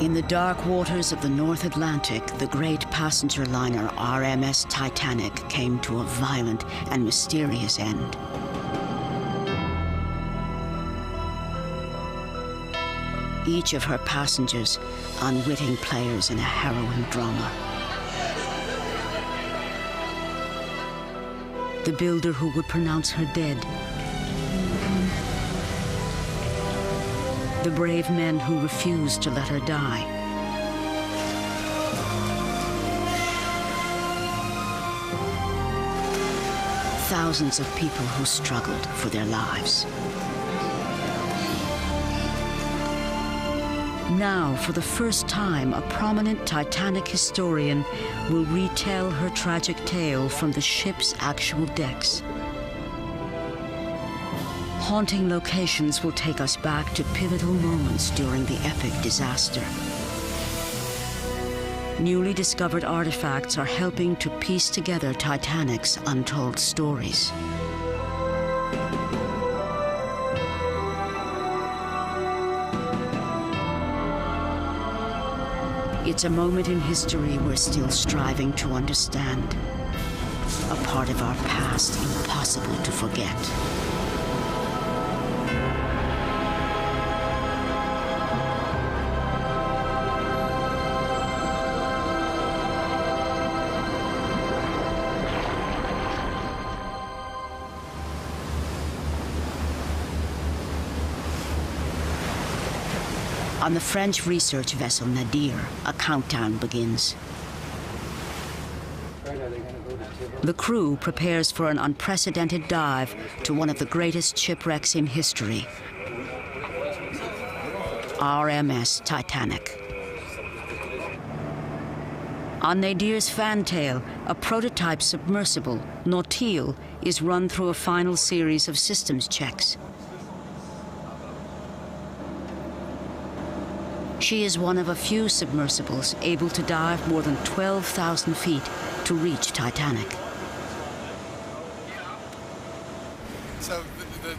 In the dark waters of the North Atlantic, the great passenger liner RMS Titanic came to a violent and mysterious end. Each of her passengers, unwitting players in a harrowing drama. The builder who would pronounce her dead. The brave men who refused to let her die. Thousands of people who struggled for their lives. Now, for the first time, a prominent Titanic historian will retell her tragic tale from the ship's actual decks. Haunting locations will take us back to pivotal moments during the epic disaster. Newly discovered artifacts are helping to piece together Titanic's untold stories. It's a moment in history we're still striving to understand. A part of our past impossible to forget. On the French research vessel Nadir, a countdown begins. The crew prepares for an unprecedented dive to one of the greatest shipwrecks in history, RMS Titanic. On Nadir's fantail, a prototype submersible, Nautil, is run through a final series of systems checks. She is one of a few submersibles able to dive more than 12,000 feet to reach Titanic.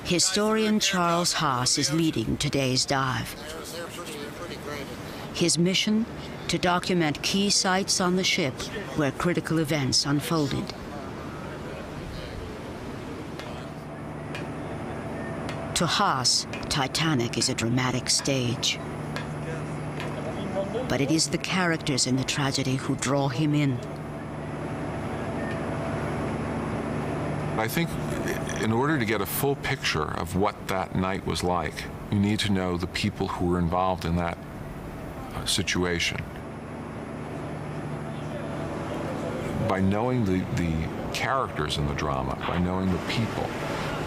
Historian Charles Haas is leading today's dive. His mission? To document key sites on the ship where critical events unfolded. To Haas, Titanic is a dramatic stage. But it is the characters in the tragedy who draw him in. I think in order to get a full picture of what that night was like, you need to know the people who were involved in that situation. By knowing the characters in the drama, by knowing the people,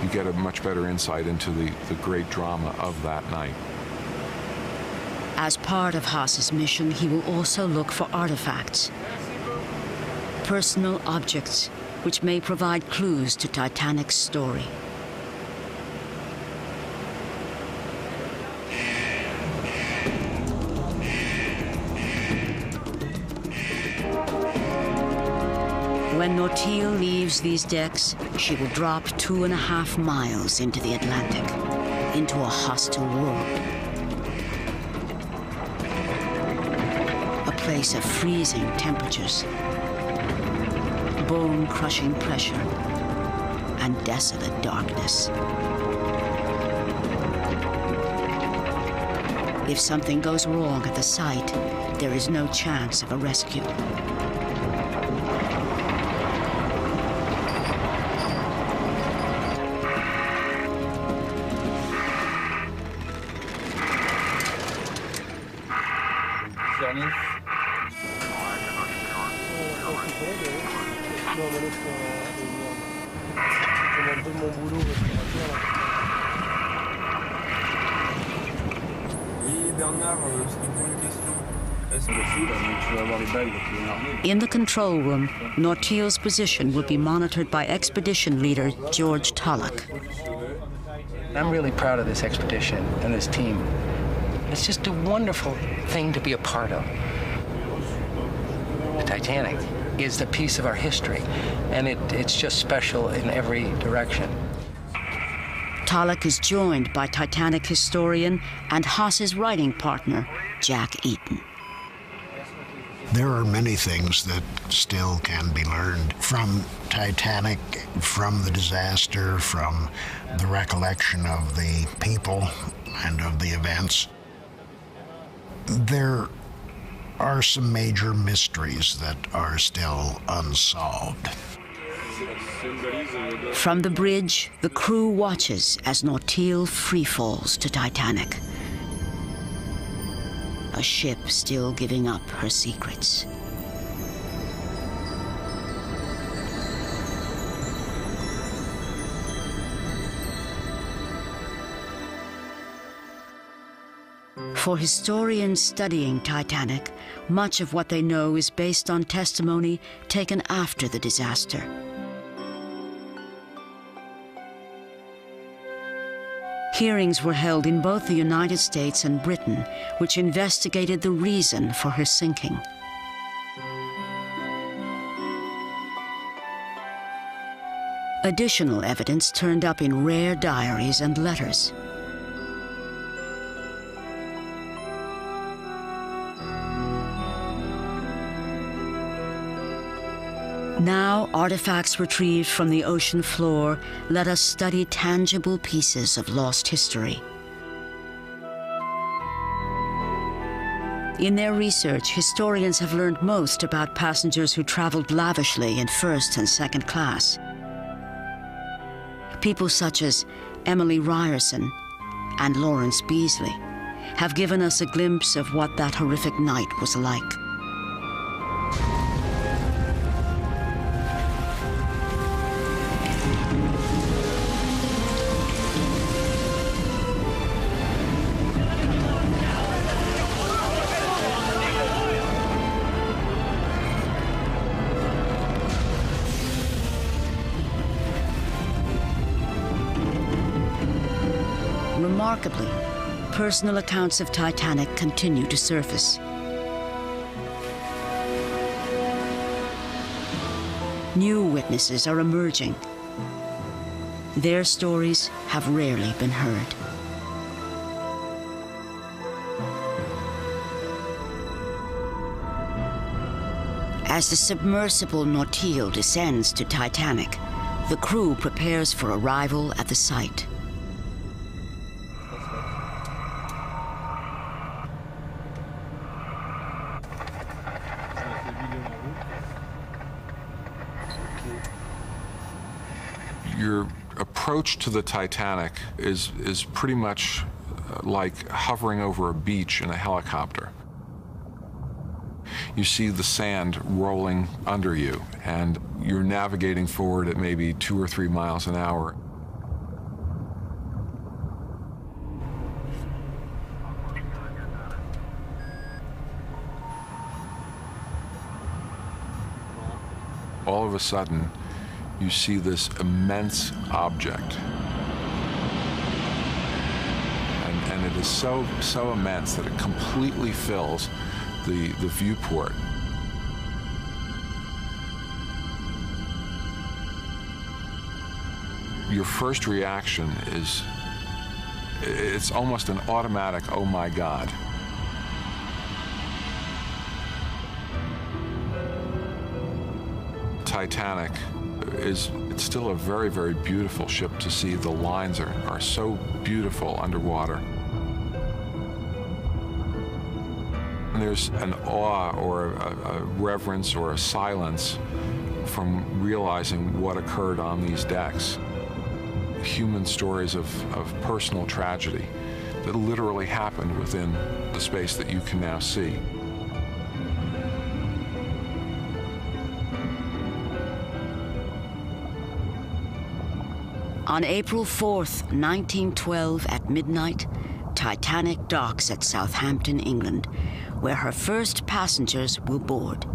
you get a much better insight into the great drama of that night. As part of Haas's mission, he will also look for artifacts, personal objects which may provide clues to Titanic's story. When Nautil leaves these decks, she will drop 2.5 miles into the Atlantic, into a hostile world. A place of freezing temperatures, bone-crushing pressure, and desolate darkness. If something goes wrong at the site, there is no chance of a rescue. In the control room, Nautil's position will be monitored by expedition leader George Tulloch. I'm really proud of this expedition and this team. It's just a wonderful thing to be a part of. The Titanic is a piece of our history, and it's just special in every direction. Tulloch is joined by Titanic historian and Haas's writing partner, Jack Eaton. There are many things that still can be learned from Titanic, from the disaster, from the recollection of the people and of the events. There are some major mysteries that are still unsolved. From the bridge, the crew watches as Nautil freefalls to Titanic. A ship still giving up her secrets. For historians studying Titanic, much of what they know is based on testimony taken after the disaster. Hearings were held in both the United States and Britain, which investigated the reason for her sinking. Additional evidence turned up in rare diaries and letters. Now, artifacts retrieved from the ocean floor let us study tangible pieces of lost history. In their research, historians have learned most about passengers who traveled lavishly in first and second class. People such as Emily Ryerson and Lawrence Beasley have given us a glimpse of what that horrific night was like. Remarkably, personal accounts of Titanic continue to surface. New witnesses are emerging. Their stories have rarely been heard. As the submersible Nautil descends to Titanic, the crew prepares for arrival at the site. Your approach to the Titanic is pretty much like hovering over a beach in a helicopter. You see the sand rolling under you, and you're navigating forward at maybe 2 or 3 miles an hour. All of a sudden, you see this immense object. And it is so immense that it completely fills the viewport. Your first reaction is, it's almost an automatic, oh my God. Titanic it's still a very, very beautiful ship to see. The lines are so beautiful underwater. And there's an awe or a reverence or a silence from realizing what occurred on these decks. Human stories of personal tragedy that literally happened within the space that you can now see. On April 4th, 1912 at midnight, Titanic docks at Southampton, England, where her first passengers will board.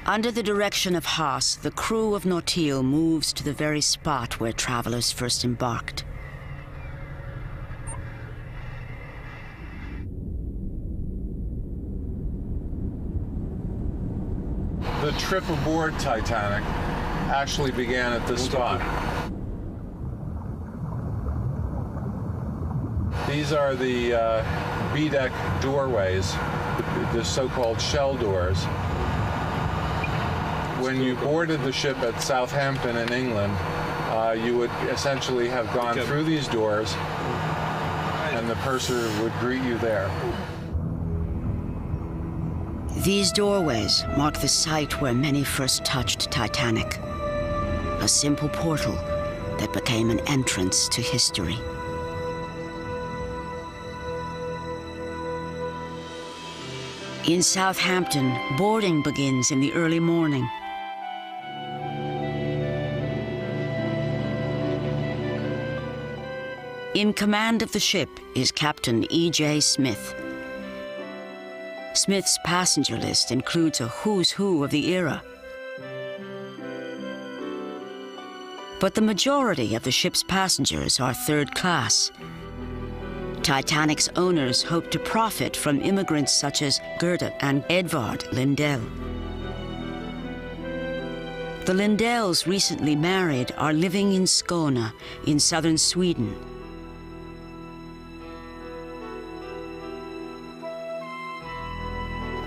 Under the direction of Haas, the crew of Nautil moves to the very spot where travelers first embarked. trip aboard Titanic actually began at this spot. These are the B-deck doorways, the so-called shell doors. When you boarded the ship at Southampton in England, you would essentially have gone through these doors, and the purser would greet you there. These doorways mark the site where many first touched Titanic, a simple portal that became an entrance to history. In Southampton, boarding begins in the early morning. In command of the ship is Captain E.J. Smith. Smith's passenger list includes a who's who of the era. But the majority of the ship's passengers are third class. Titanic's owners hope to profit from immigrants such as Gerda and Edvard Lindell. The Lindells, recently married, are living in Skåne in southern Sweden.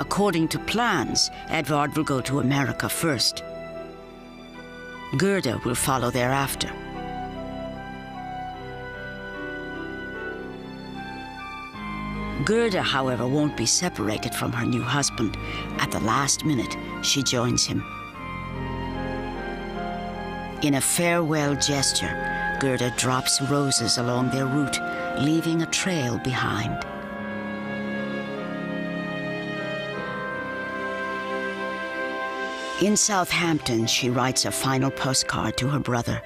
According to plans, Edvard will go to America first. Gerda will follow thereafter. Gerda, however, won't be separated from her new husband. At the last minute, she joins him. In a farewell gesture, Gerda drops roses along their route, leaving a trail behind. In Southampton, she writes a final postcard to her brother.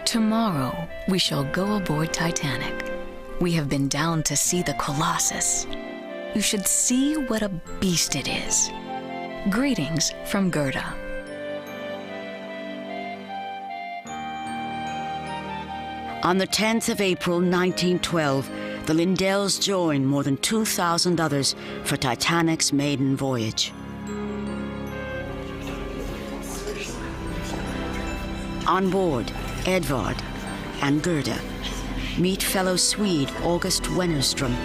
Tomorrow, we shall go aboard Titanic. We have been down to see the Colossus. You should see what a beast it is. Greetings from Gerda. On the 10th of April, 1912, the Lindells join more than 2,000 others for Titanic's maiden voyage. On board, Edvard and Gerda meet fellow Swede August Wennerström.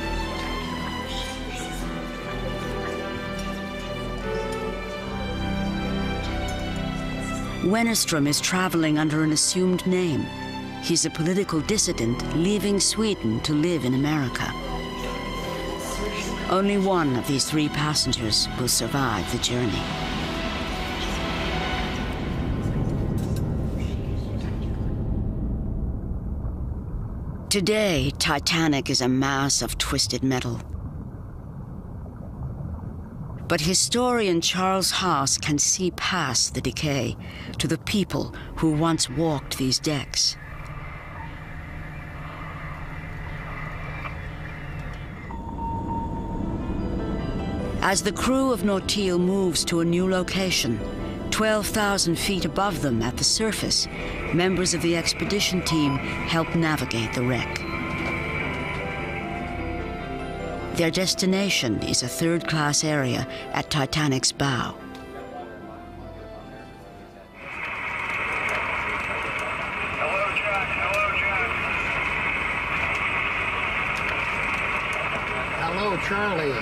Wennerström is traveling under an assumed name. He's a political dissident leaving Sweden to live in America. Only one of these three passengers will survive the journey. Today, Titanic is a mass of twisted metal. But historian Charles Haas can see past the decay to the people who once walked these decks. As the crew of Nautil moves to a new location, 12,000 feet above them at the surface, members of the expedition team help navigate the wreck. Their destination is a third-class area at Titanic's bow. Hello, Jack. Hello, Charlie.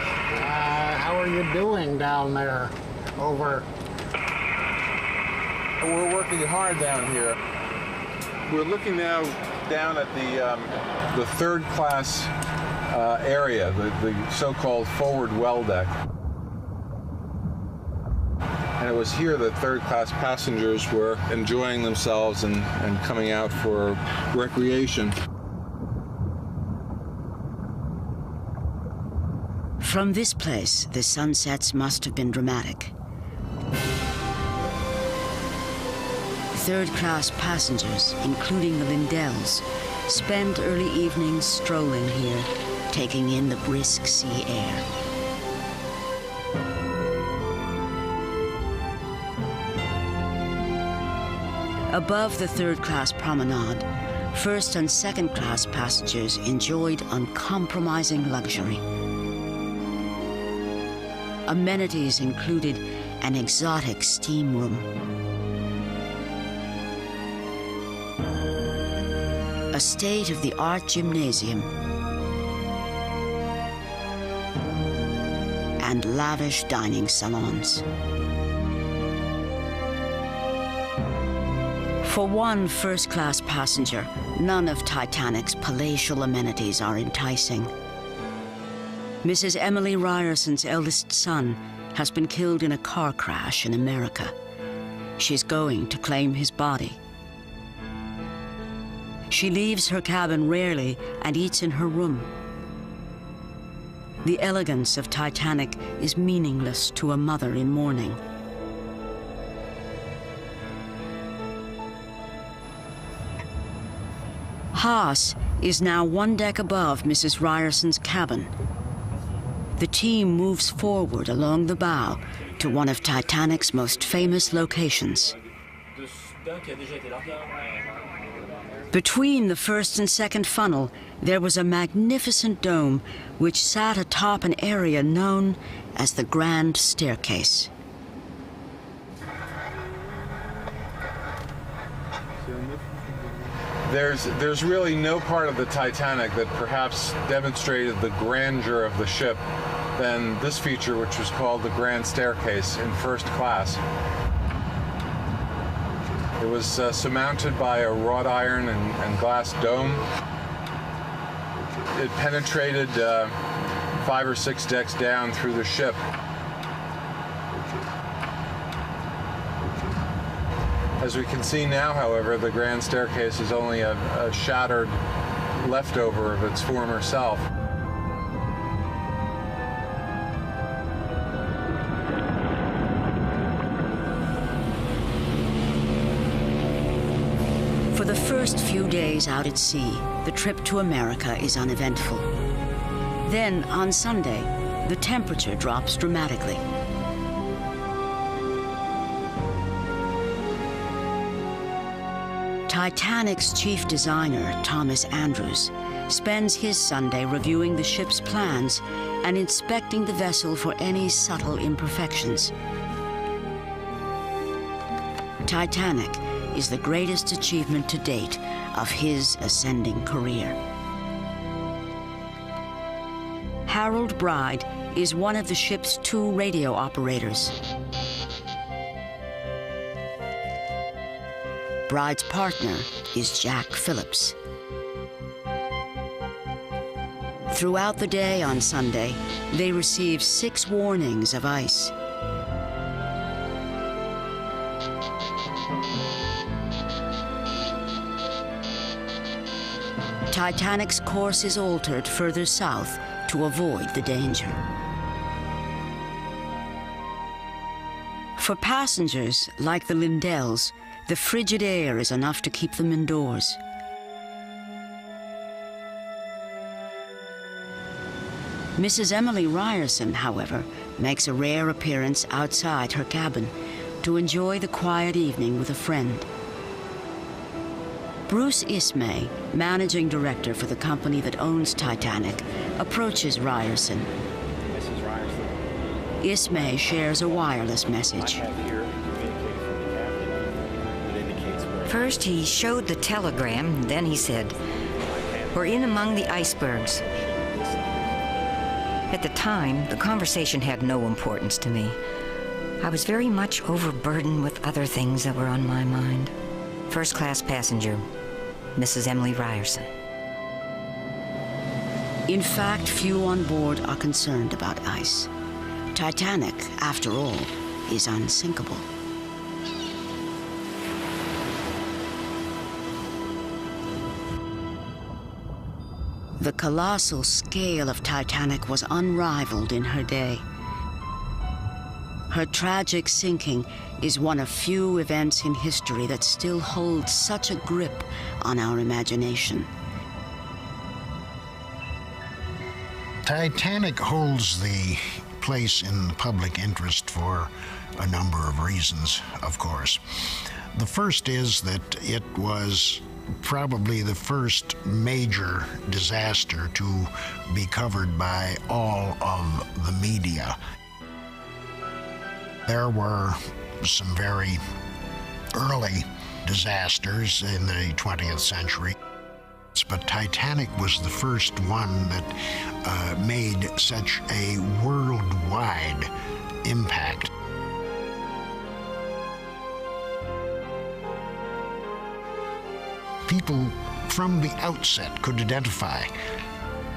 How are you doing down there? Over. We're working hard down here. We're looking now down at the third class area, the so-called forward well deck. And it was here that third class passengers were enjoying themselves and coming out for recreation. From this place, the sunsets must have been dramatic. Third-class passengers, including the Lindells, spend early evenings strolling here, taking in the brisk sea air. Above the third-class promenade, first and second-class passengers enjoyed uncompromising luxury. Amenities included an exotic steam room, a state-of-the-art gymnasium, and lavish dining salons. For one first-class passenger, none of Titanic's palatial amenities are enticing. Mrs. Emily Ryerson's eldest son has been killed in a car crash in America. She's going to claim his body. She leaves her cabin rarely and eats in her room. The elegance of Titanic is meaningless to a mother in mourning. Haas is now one deck above Mrs. Ryerson's cabin. The team moves forward along the bow to one of Titanic's most famous locations. Between the first and second funnel, there was a magnificent dome which sat atop an area known as the Grand Staircase. There's really no part of the Titanic that perhaps demonstrated the grandeur of the ship than this feature, which was called the Grand Staircase in first class. It was surmounted by a wrought iron and glass dome. It penetrated 5 or 6 decks down through the ship. As we can see now, however, the Grand Staircase is only a shattered leftover of its former self. For the first few days out at sea, the trip to America is uneventful. Then, on Sunday, the temperature drops dramatically. Titanic's chief designer, Thomas Andrews, spends his Sunday reviewing the ship's plans and inspecting the vessel for any subtle imperfections. Titanic is the greatest achievement to date of his ascending career. Harold Bride is one of the ship's 2 radio operators. Bride's partner is Jack Phillips. Throughout the day on Sunday, they receive 6 warnings of ice. Titanic's course is altered further south to avoid the danger. For passengers like the Lindells, the frigid air is enough to keep them indoors. Mrs. Emily Ryerson, however, makes a rare appearance outside her cabin to enjoy the quiet evening with a friend. Bruce Ismay, managing director for the company that owns Titanic, approaches Ryerson. Mrs. Ryerson. Ismay shares a wireless message. First, he showed the telegram, then he said, "We're in among the icebergs." At the time, the conversation had no importance to me. I was very much overburdened with other things that were on my mind. First class passenger, Mrs. Emily Ryerson. In fact, few on board are concerned about ice. Titanic, after all, is unsinkable. The colossal scale of Titanic was unrivaled in her day. Her tragic sinking is one of few events in history that still holds such a grip on our imagination. Titanic holds the place in the public interest for a number of reasons, of course. The first is that it was probably the first major disaster to be covered by all of the media. There were some very early disasters in the 20th century, but Titanic was the first one that made such a worldwide impact. People from the outset could identify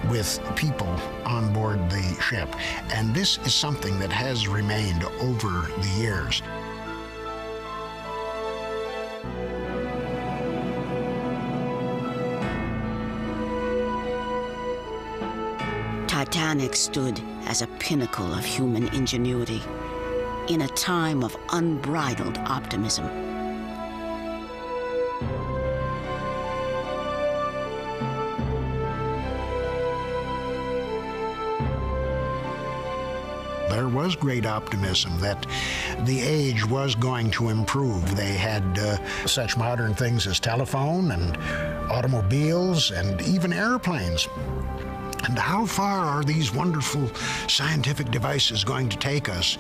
with people on board the ship, and this is something that has remained over the years. Titanic stood as a pinnacle of human ingenuity in a time of unbridled optimism. There was great optimism that the age was going to improve. They had such modern things as telephone and automobiles and even airplanes. And how far are these wonderful scientific devices going to take us?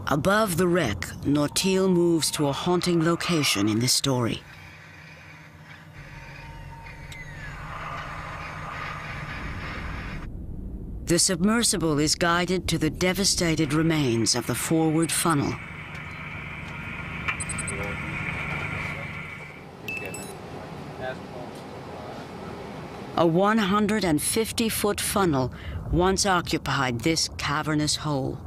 Above the wreck, Nautil moves to a haunting location in this story. The submersible is guided to the devastated remains of the forward funnel. A 150-foot funnel once occupied this cavernous hole.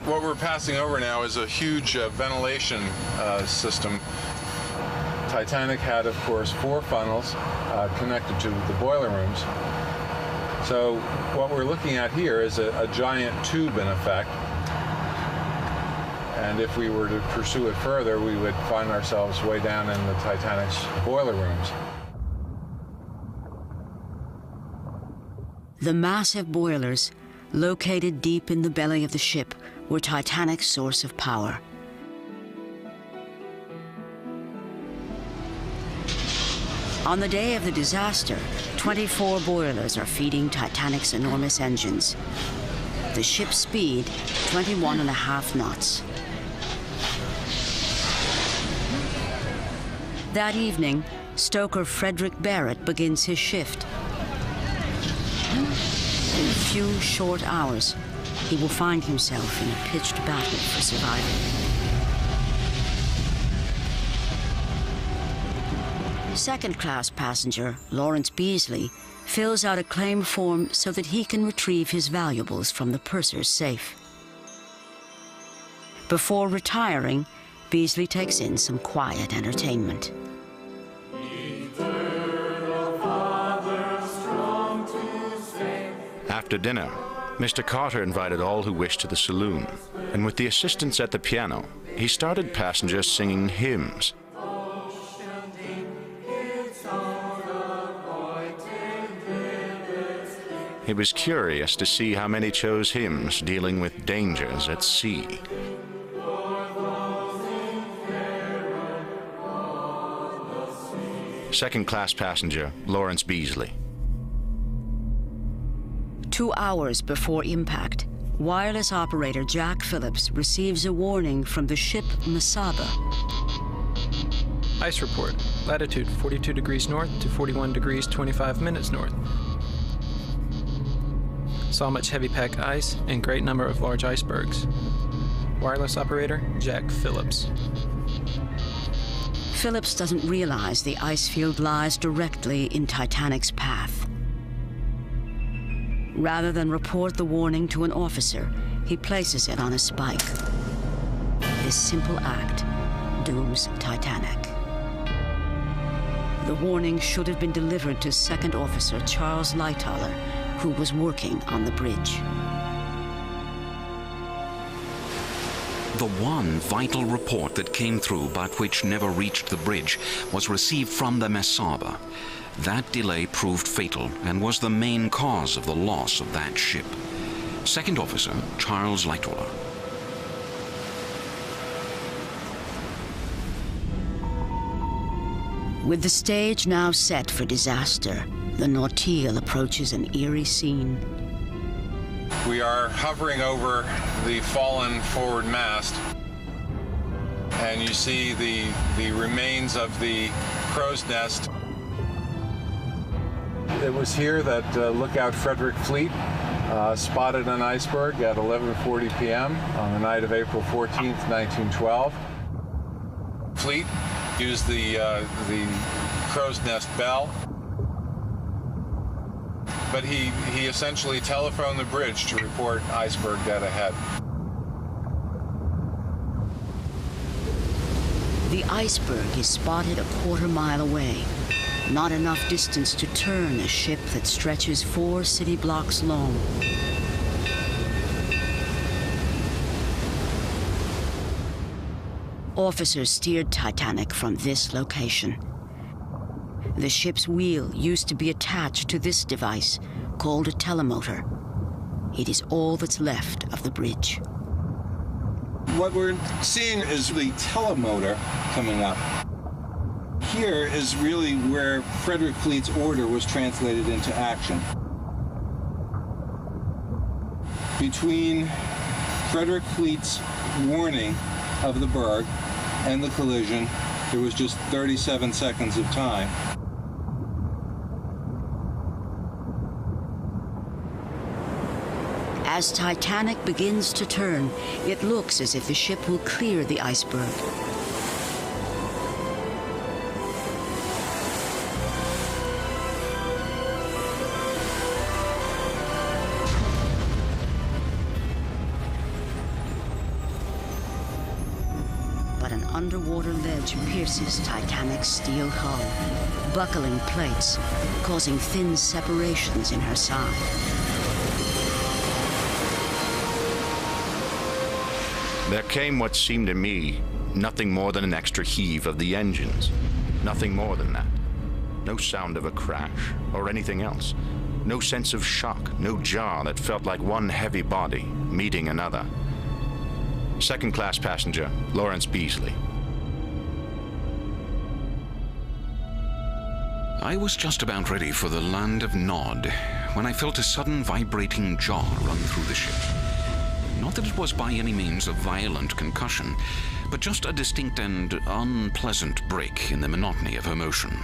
What we're passing over now is a huge ventilation system. Titanic had, of course, 4 funnels connected to the boiler rooms. So what we're looking at here is a giant tube, in effect. And if we were to pursue it further, we would find ourselves way down in the Titanic's boiler rooms. The massive boilers, located deep in the belly of the ship, were Titanic's source of power. On the day of the disaster, 24 boilers are feeding Titanic's enormous engines. The ship's speed, 21.5 knots. That evening, stoker Frederick Barrett begins his shift. In a few short hours, he will find himself in a pitched battle for survival. Second-class passenger Lawrence Beasley fills out a claim form so that he can retrieve his valuables from the purser's safe. Before retiring, Beasley takes in some quiet entertainment. After dinner, Mr. Carter invited all who wished to the saloon, and with the assistants at the piano, he started passengers singing hymns. He was curious to see how many chose hymns dealing with dangers at sea. Second-class passenger Lawrence Beasley. 2 hours before impact, wireless operator Jack Phillips receives a warning from the ship Masaba. Ice report. Latitude 42 degrees north to 41 degrees 25 minutes north. Saw much heavy pack ice and great number of large icebergs. Wireless operator Jack Phillips. Phillips doesn't realize the ice field lies directly in Titanic's path. Rather than report the warning to an officer, he places it on a spike. This simple act dooms Titanic. The warning should have been delivered to Second Officer Charles Lightoller, who was working on the bridge. The one vital report that came through but which never reached the bridge was received from the Masaba. That delay proved fatal and was the main cause of the loss of that ship. Second Officer Charles Lightoller. With the stage now set for disaster, the Nautil approaches an eerie scene. We are hovering over the fallen forward mast, and you see the remains of the crow's nest. It was here that Lookout Frederick Fleet spotted an iceberg at 11:40 p.m. on the night of April 14th, 1912. Fleet used the crow's nest bell, but he essentially telephoned the bridge to report iceberg dead ahead. The iceberg is spotted a quarter-mile away, not enough distance to turn a ship that stretches 4 city blocks long. Officers steered Titanic from this location. The ship's wheel used to be attached to this device, called a telemotor. It is all that's left of the bridge. What we're seeing is the telemotor coming up. Here is really where Frederick Fleet's order was translated into action. Between Frederick Fleet's warning of the berg and the collision, there was just 37 seconds of time. As Titanic begins to turn, it looks as if the ship will clear the iceberg. But an underwater ledge pierces Titanic's steel hull, buckling plates, causing thin separations in her side. There came what seemed to me nothing more than an extra heave of the engines. Nothing more than that. No sound of a crash or anything else. No sense of shock, no jar that felt like one heavy body meeting another. Second-class passenger, Lawrence Beasley. I was just about ready for the land of Nod when I felt a sudden vibrating jar run through the ship. Not that it was by any means a violent concussion, but just a distinct and unpleasant break in the monotony of her motion.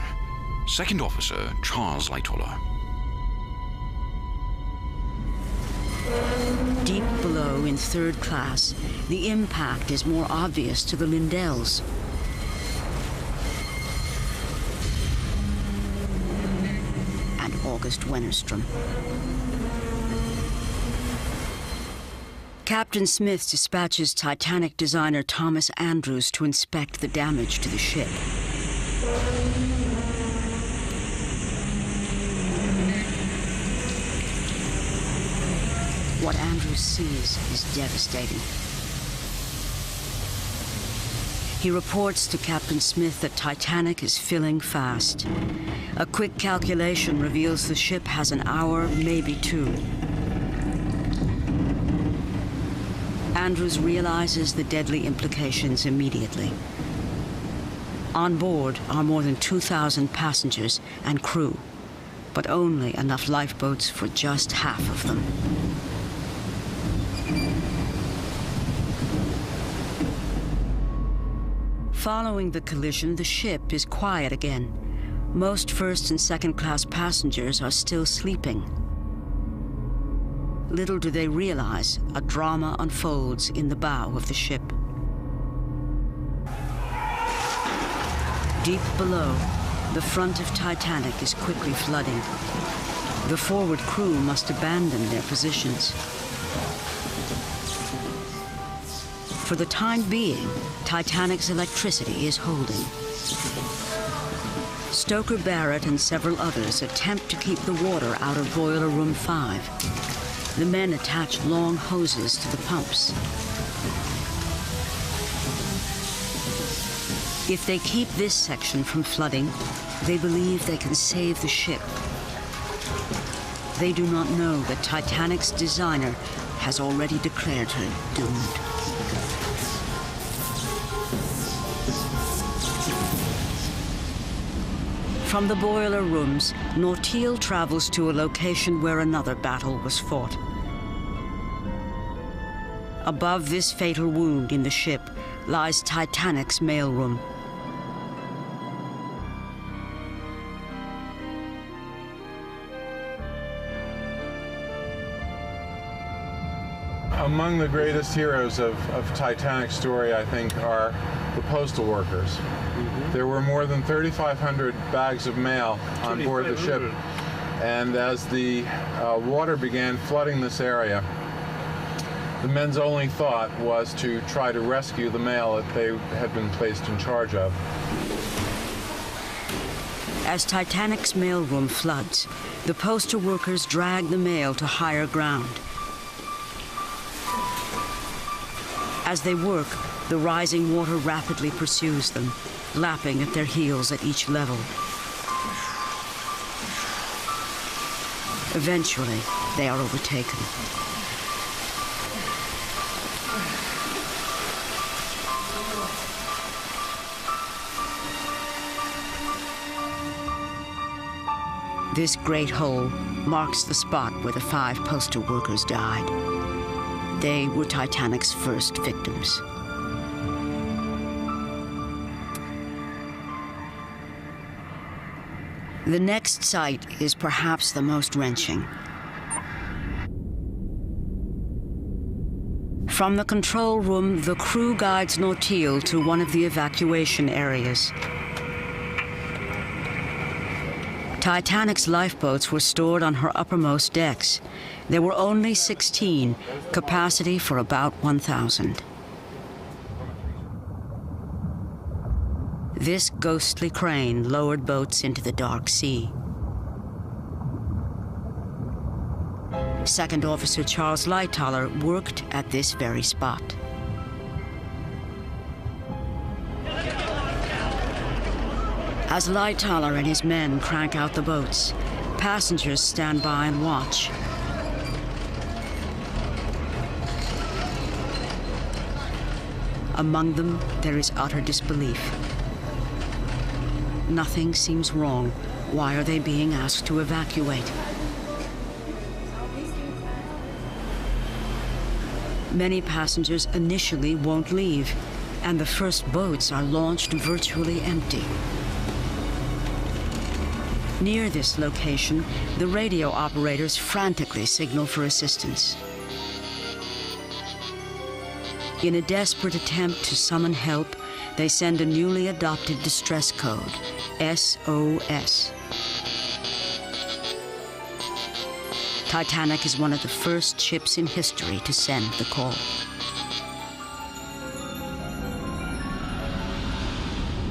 Second Officer Charles Lightoller. Deep below in third class, the impact is more obvious to the Lindells. And August Wennerstrom. Captain Smith dispatches Titanic designer Thomas Andrews to inspect the damage to the ship. What Andrews sees is devastating. He reports to Captain Smith that Titanic is filling fast. A quick calculation reveals the ship has an hour, maybe 2. Andrews realizes the deadly implications immediately. On board are more than 2,000 passengers and crew, but only enough lifeboats for just half of them. Following the collision, the ship is quiet again. Most first and second class passengers are still sleeping. Little do they realize, a drama unfolds in the bow of the ship. Deep below, the front of Titanic is quickly flooding. The forward crew must abandon their positions. For the time being, Titanic's electricity is holding. Stoker Barrett and several others attempt to keep the water out of Boiler Room 5. The men attach long hoses to the pumps. If they keep this section from flooding, they believe they can save the ship. They do not know that Titanic's designer has already declared her doomed. From the boiler rooms, Nortil travels to a location where another battle was fought. Above this fatal wound in the ship lies Titanic's mailroom. Among the greatest heroes of Titanic's story, I think, are the postal workers. There were more than 3,500 bags of mail on board the ship, and as the water began flooding this area, the men's only thought was to try to rescue the mail that they had been placed in charge of. As Titanic's mailroom floods, the postal workers drag the mail to higher ground. As they work, the rising water rapidly pursues them, lapping at their heels at each level. Eventually, they are overtaken. This great hole marks the spot where the 5 postal workers died. They were Titanic's first victims. The next sight is perhaps the most wrenching. From the control room, the crew guides Nortil to one of the evacuation areas. Titanic's lifeboats were stored on her uppermost decks. There were only 16, capacity for about 1,000. This ghostly crane lowered boats into the dark sea. Second Officer Charles Lightoller worked at this very spot. As Lightoller and his men crank out the boats, passengers stand by and watch. Among them, there is utter disbelief. Nothing seems wrong. Why are they being asked to evacuate? Many passengers initially won't leave, and the first boats are launched virtually empty. Near this location, the radio operators frantically signal for assistance. In a desperate attempt to summon help, they send a newly adopted distress code, SOS. Titanic is one of the first ships in history to send the call.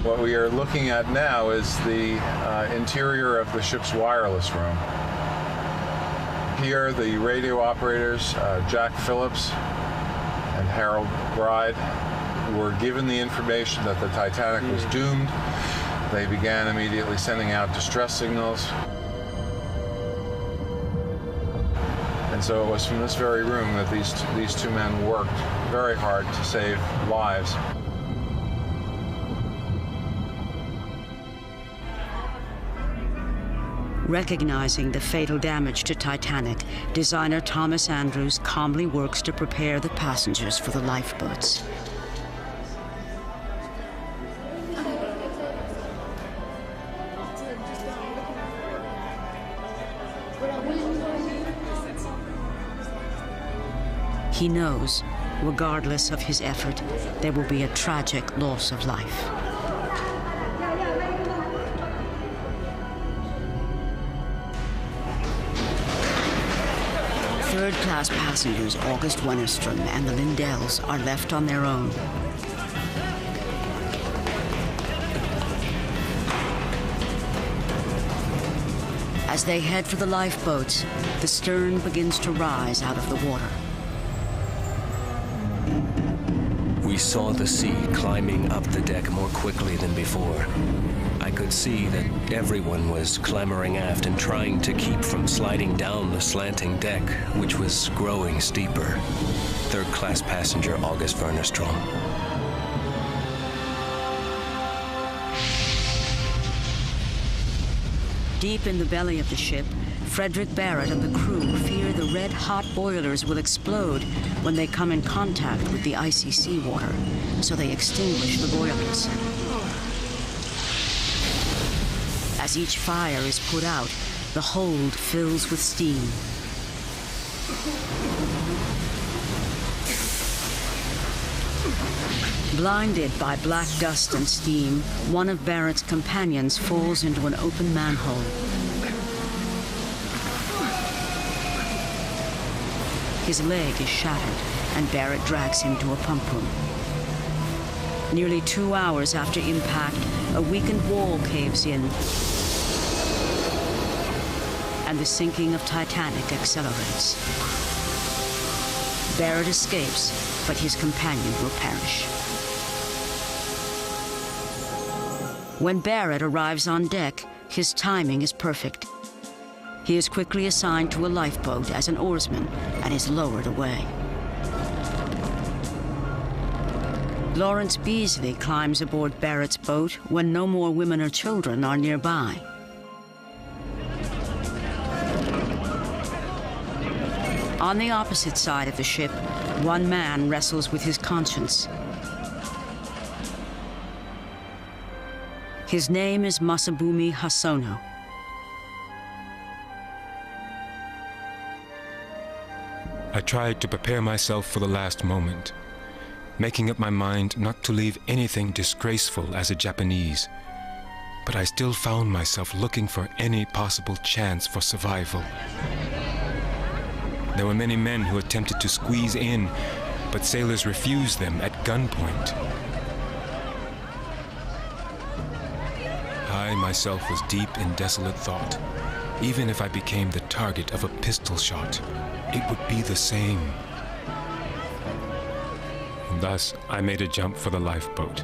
What we are looking at now is the interior of the ship's wireless room. Here, the radio operators, Jack Phillips and Harold Bride, were given the information that the Titanic was doomed. They began immediately sending out distress signals. And so it was from this very room that these two men worked very hard to save lives. Recognizing the fatal damage to Titanic, designer Thomas Andrews calmly works to prepare the passengers for the lifeboats. He knows, regardless of his effort, there will be a tragic loss of life. Third-class passengers August Wennerstrom and the Lindells are left on their own. As they head for the lifeboats, the stern begins to rise out of the water. We saw the sea climbing up the deck more quickly than before. I could see that everyone was clambering aft and trying to keep from sliding down the slanting deck, which was growing steeper. Third-class passenger August Wennerstrom. Deep in the belly of the ship, Frederick Barrett and the crew fear the red-hot boilers will explode when they come in contact with the icy seawater, so they extinguish the boilers. As each fire is put out, the hold fills with steam. Blinded by black dust and steam, one of Barrett's companions falls into an open manhole. His leg is shattered, and Barrett drags him to a pump room. Nearly 2 hours after impact, a weakened wall caves in, and the sinking of Titanic accelerates. Barrett escapes, but his companion will perish. When Barrett arrives on deck, his timing is perfect. He is quickly assigned to a lifeboat as an oarsman and is lowered away. Lawrence Beasley climbs aboard Barrett's boat when no more women or children are nearby. On the opposite side of the ship, one man wrestles with his conscience. His name is Masabumi Hosono. I tried to prepare myself for the last moment, making up my mind not to leave anything disgraceful as a Japanese. But I still found myself looking for any possible chance for survival. There were many men who attempted to squeeze in, but sailors refused them at gunpoint. I myself was deep in desolate thought. Even if I became the target of a pistol shot, it would be the same. And thus, I made a jump for the lifeboat.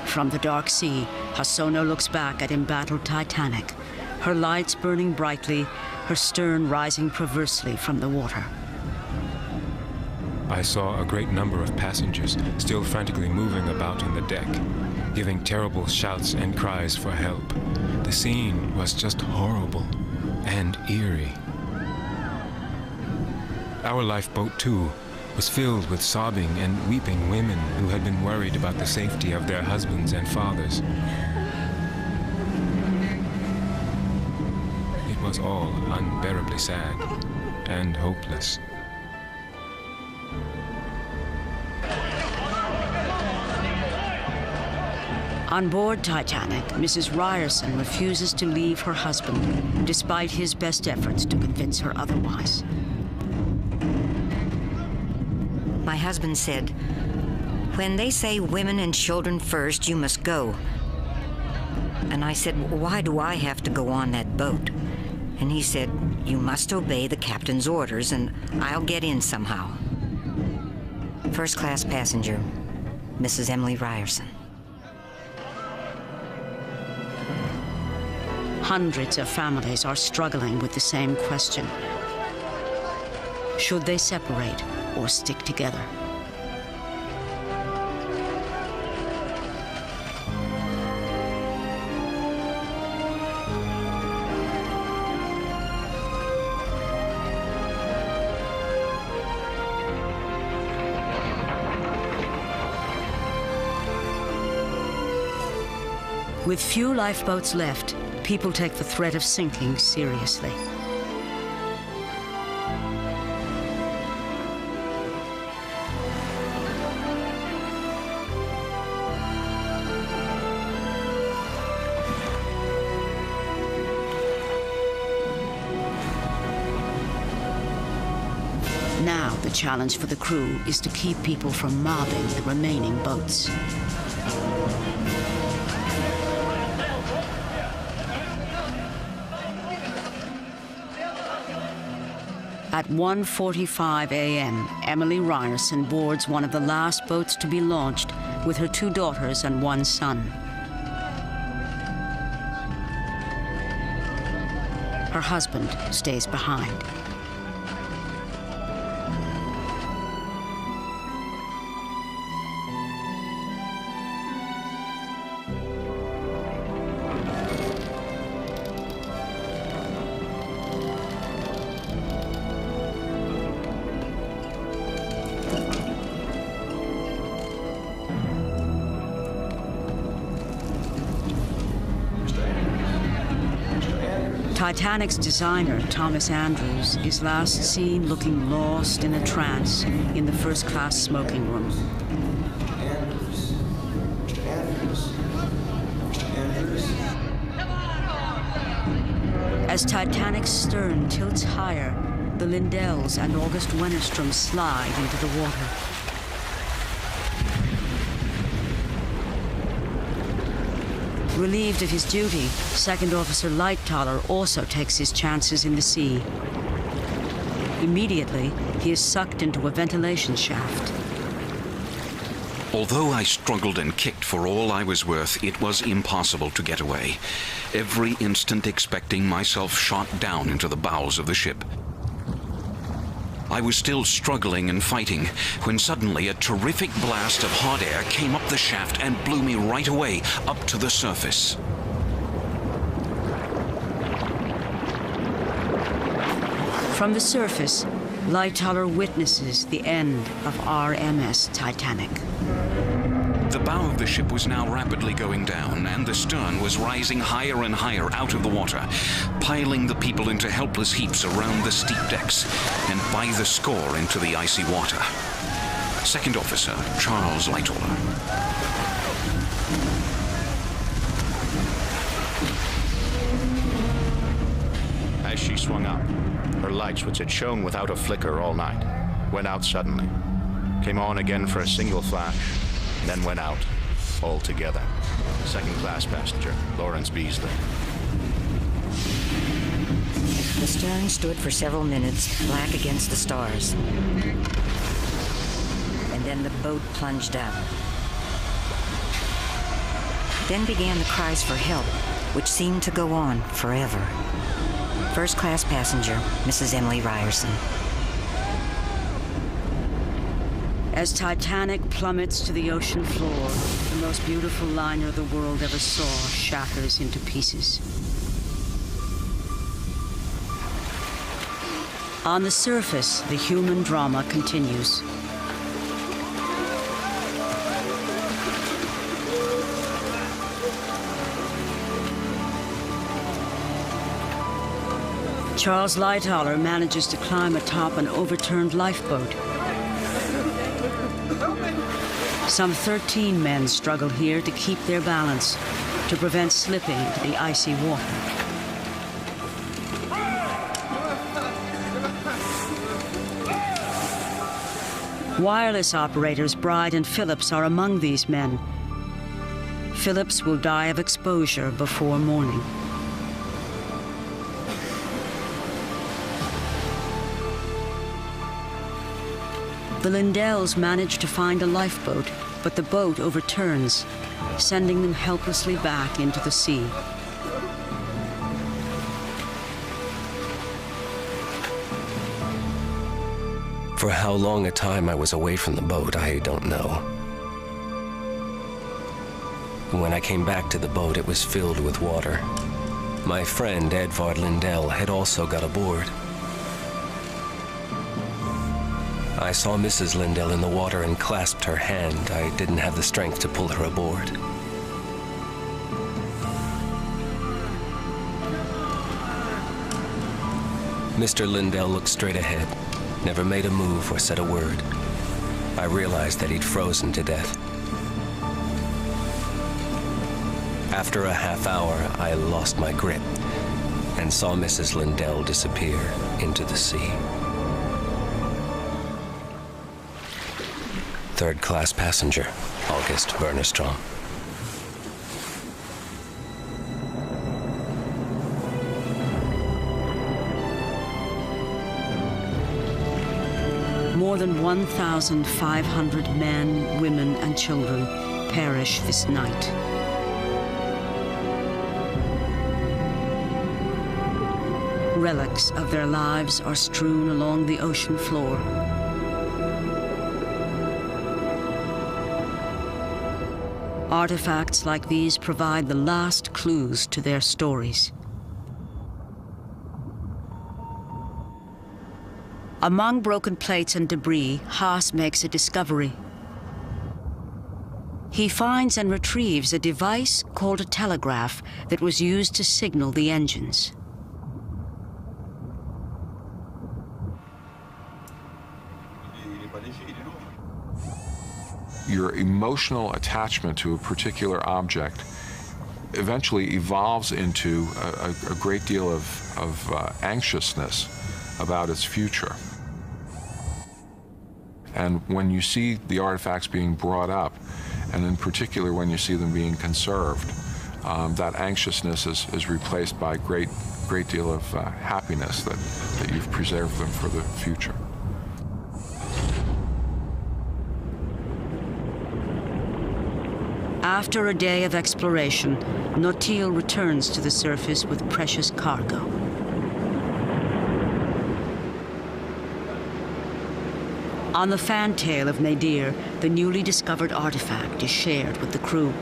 From the dark sea, Hosono looks back at embattled Titanic, her lights burning brightly, her stern rising perversely from the water. I saw a great number of passengers still frantically moving about on the deck, giving terrible shouts and cries for help. The scene was just horrible and eerie. Our lifeboat, too, was filled with sobbing and weeping women who had been worried about the safety of their husbands and fathers. It was all unbearably sad and hopeless. On board Titanic, Mrs. Ryerson refuses to leave her husband, despite his best efforts to convince her otherwise. My husband said, "When they say women and children first, you must go." And I said, "Why do I have to go on that boat?" And he said, "You must obey the captain's orders, and I'll get in somehow." First class passenger, Mrs. Emily Ryerson. Hundreds of families are struggling with the same question. Should they separate or stick together? With few lifeboats left, people take the threat of sinking seriously. Now, the challenge for the crew is to keep people from mobbing the remaining boats. At 1:45 a.m., Emily Ryerson boards one of the last boats to be launched with her 2 daughters and 1 son. Her husband stays behind. Titanic's designer, Thomas Andrews, is last seen looking lost in a trance in the first-class smoking room. As Titanic's stern tilts higher, the Lindells and August Wennerstrom slide into the water. Relieved of his duty, Second Officer Lightoller also takes his chances in the sea. Immediately, he is sucked into a ventilation shaft. Although I struggled and kicked for all I was worth, it was impossible to get away, every instant expecting myself shot down into the bowels of the ship. I was still struggling and fighting when suddenly a terrific blast of hot air came up the shaft and blew me right away up to the surface. From the surface, Lightoller witnesses the end of RMS Titanic. The bow of the ship was now rapidly going down, and the stern was rising higher and higher out of the water, piling the people into helpless heaps around the steep decks and by the score into the icy water. Second Officer Charles Lightoller. As she swung up, her lights, which had shone without a flicker all night, went out suddenly, came on again for a single flash, then went out altogether. Second-class passenger, Lawrence Beasley. The stern stood for several minutes, black against the stars. And then the boat plunged out. Then began the cries for help, which seemed to go on forever. First-class passenger, Mrs. Emily Ryerson. As Titanic plummets to the ocean floor, the most beautiful liner the world ever saw shatters into pieces. On the surface, the human drama continues. Charles Lightoller manages to climb atop an overturned lifeboat. Some 13 men struggle here to keep their balance, to prevent slipping into the icy water. Wireless operators Bride and Phillips are among these men. Phillips will die of exposure before morning. The Lindells manage to find a lifeboat, but the boat overturns, sending them helplessly back into the sea. For how long a time I was away from the boat, I don't know. When I came back to the boat, it was filled with water. My friend Edvard Lindell had also got aboard. I saw Mrs. Lindell in the water and clasped her hand. I didn't have the strength to pull her aboard. Mr. Lindell looked straight ahead, never made a move or said a word. I realized that he'd frozen to death. After a half hour, I lost my grip and saw Mrs. Lindell disappear into the sea. Third-class passenger, August Wennerstrom. More than 1,500 men, women, and children perish this night. Relics of their lives are strewn along the ocean floor. Artifacts like these provide the last clues to their stories. Among broken plates and debris, Haas makes a discovery. He finds and retrieves a device called a telegraph that was used to signal the engines. Your emotional attachment to a particular object eventually evolves into a great deal of anxiousness about its future. And when you see the artifacts being brought up, and in particular when you see them being conserved, that anxiousness is replaced by a great deal of happiness that you've preserved them for the future. After a day of exploration, Nautil returns to the surface with precious cargo. On the fantail of Nadir, the newly discovered artifact is shared with the crew.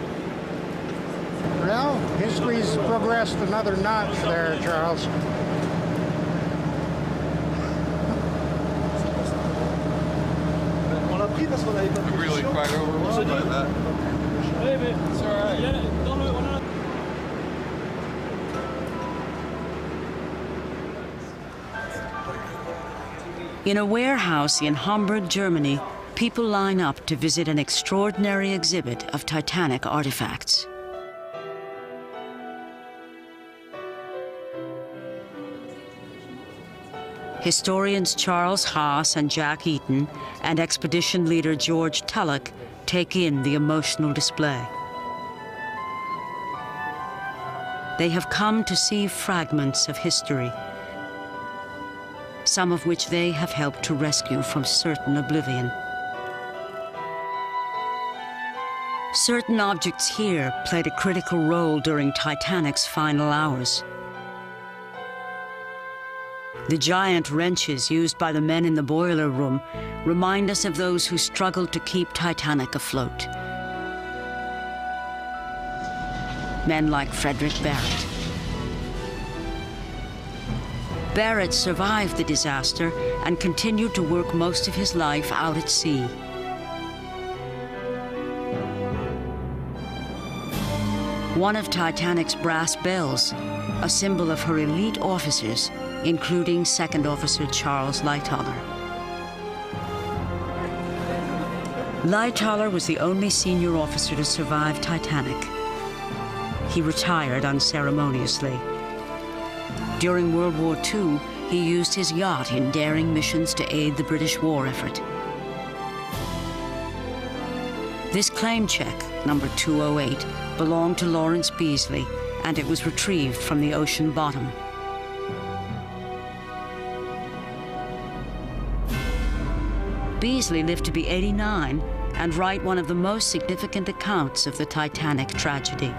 Well, history's progressed another notch there, Charles. I'm really quite overwhelmed by that. It's all right. In a warehouse in Hamburg, Germany, people line up to visit an extraordinary exhibit of Titanic artifacts. Historians Charles Haas and Jack Eaton and expedition leader George Tulloch take in the emotional display. They have come to see fragments of history, some of which they have helped to rescue from certain oblivion. Certain objects here played a critical role during Titanic's final hours. The giant wrenches used by the men in the boiler room remind us of those who struggled to keep Titanic afloat. Men like Frederick Barrett. Barrett survived the disaster and continued to work most of his life out at sea. One of Titanic's brass bells, a symbol of her elite officers, including Second Officer Charles Lightoller. Lightoller was the only senior officer to survive Titanic. He retired unceremoniously. During World War II, he used his yacht in daring missions to aid the British war effort. This claim check, number 208, belonged to Lawrence Beasley, and it was retrieved from the ocean bottom. Beasley lived to be 89 and write one of the most significant accounts of the Titanic tragedy.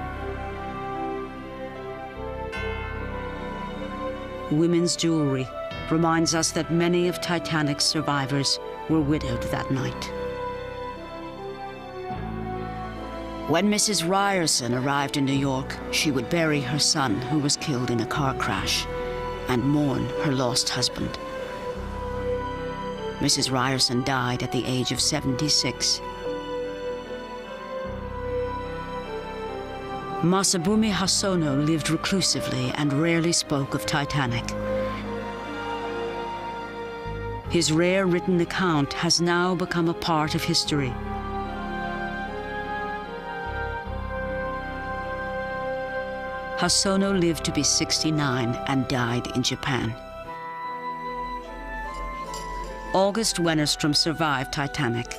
Women's jewelry reminds us that many of Titanic's survivors were widowed that night. When Mrs. Ryerson arrived in New York, she would bury her son, who was killed in a car crash, and mourn her lost husband. Mrs. Ryerson died at the age of 76. Masabumi Hosono lived reclusively and rarely spoke of Titanic. His rare written account has now become a part of history. Hosono lived to be 69 and died in Japan. August Wennerstrom survived Titanic.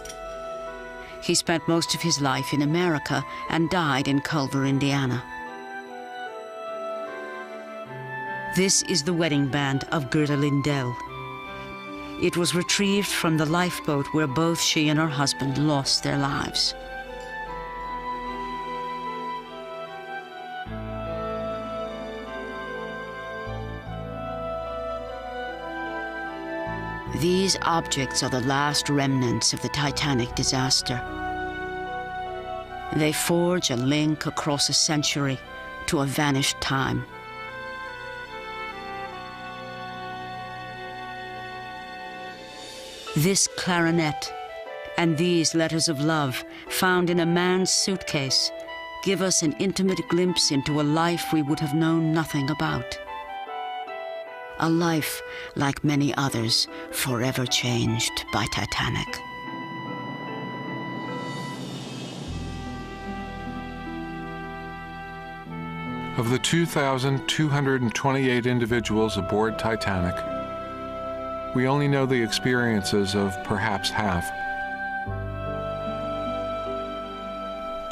He spent most of his life in America and died in Culver, Indiana. This is the wedding band of Gerda Lindell. it was retrieved from the lifeboat where both she and her husband lost their lives. These objects are the last remnants of the Titanic disaster. They forge a link across a century to a vanished time. This clarinet and these letters of love found in a man's suitcase give us an intimate glimpse into a life we would have known nothing about. A life, like many others, forever changed by Titanic. Of the 2,228 individuals aboard Titanic, we only know the experiences of perhaps half.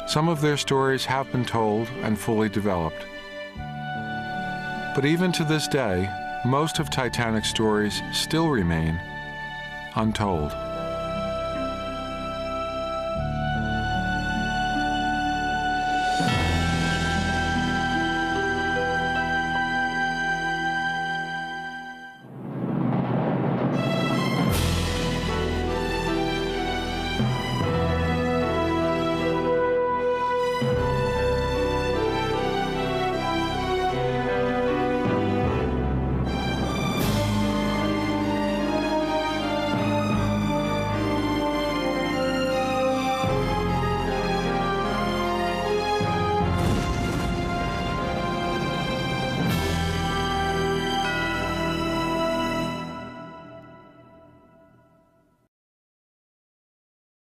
Some of their stories have been told and fully developed. But even to this day, most of Titanic's stories still remain untold.